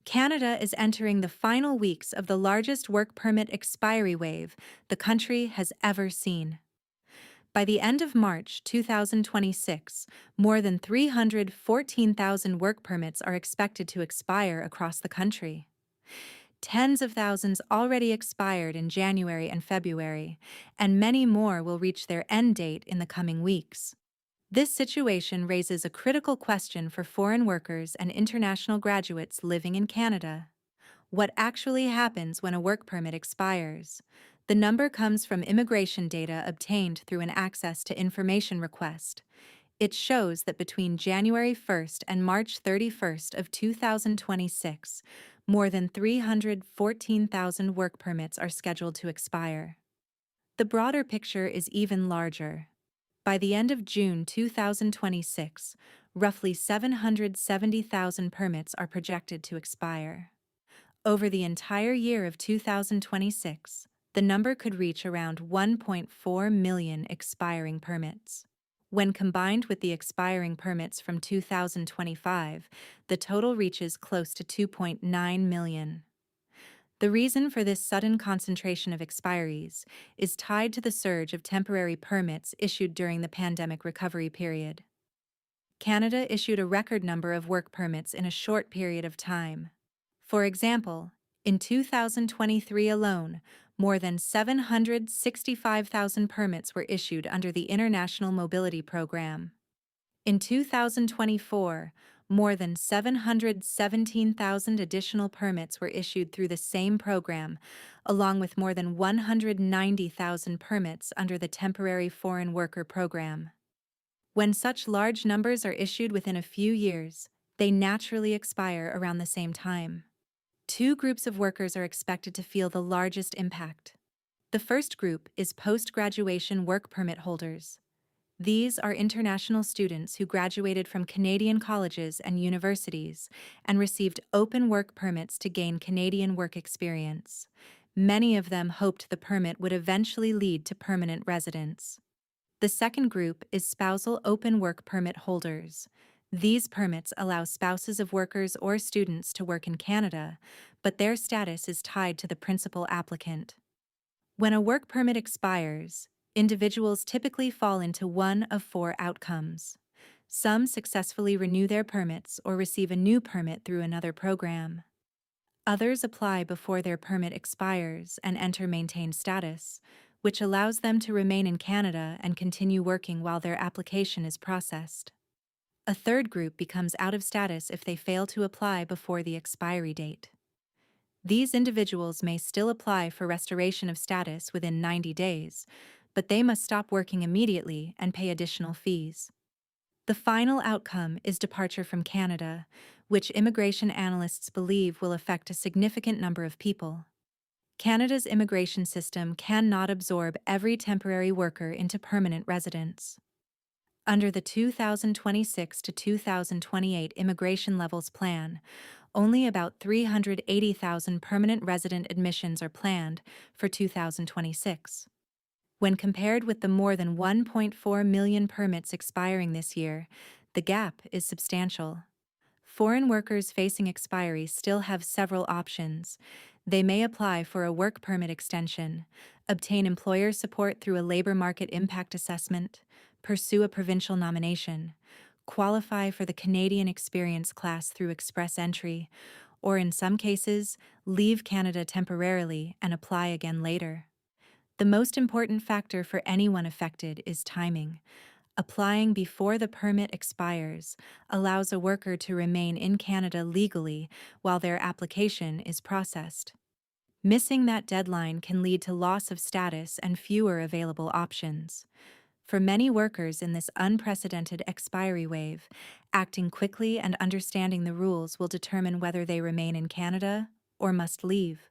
Canada is entering the final weeks of the largest work permit expiry wave the country has ever seen. By the end of March 2026, more than 314,000 work permits are expected to expire across the country. Tens of thousands already expired in January and February, and many more will reach their end date in the coming weeks. This situation raises a critical question for foreign workers and international graduates living in Canada. What actually happens when a work permit expires? The number comes from immigration data obtained through an access to information request. It shows that between January 1st and March 31st of 2026, more than 314,000 work permits are scheduled to expire. The broader picture is even larger. By the end of June 2026, roughly 770,000 permits are projected to expire. Over the entire year of 2026, the number could reach around 1.4 million expiring permits. When combined with the expiring permits from 2025, the total reaches close to 2.9 million. The reason for this sudden concentration of expiries is tied to the surge of temporary permits issued during the pandemic recovery period. Canada issued a record number of work permits in a short period of time. For example, in 2023 alone, more than 765,000 permits were issued under the International Mobility Program. In 2024, more than 717,000 additional permits were issued through the same program, along with more than 190,000 permits under the Temporary Foreign Worker Program. When such large numbers are issued within a few years, they naturally expire around the same time. Two groups of workers are expected to feel the largest impact. The first group is post-graduation work permit holders. These are international students who graduated from Canadian colleges and universities and received open work permits to gain Canadian work experience. Many of them hoped the permit would eventually lead to permanent residence. The second group is spousal open work permit holders. These permits allow spouses of workers or students to work in Canada, but their status is tied to the principal applicant. When a work permit expires, individuals typically fall into one of four outcomes. Some successfully renew their permits or receive a new permit through another program. Others apply before their permit expires and enter maintained status, which allows them to remain in Canada and continue working while their application is processed. A third group becomes out of status if they fail to apply before the expiry date. These individuals may still apply for restoration of status within 90 days, but they must stop working immediately and pay additional fees. The final outcome is departure from Canada, which immigration analysts believe will affect a significant number of people. Canada's immigration system cannot absorb every temporary worker into permanent residence. Under the 2026 to 2028 Immigration Levels Plan, only about 380,000 permanent resident admissions are planned for 2026. When compared with the more than 1.4 million permits expiring this year, the gap is substantial. Foreign workers facing expiry still have several options. They may apply for a work permit extension, obtain employer support through a labor market impact assessment, pursue a provincial nomination, qualify for the Canadian Experience class through express entry, or in some cases, leave Canada temporarily and apply again later. The most important factor for anyone affected is timing. Applying before the permit expires allows a worker to remain in Canada legally while their application is processed. Missing that deadline can lead to loss of status and fewer available options. For many workers in this unprecedented expiry wave, acting quickly and understanding the rules will determine whether they remain in Canada or must leave.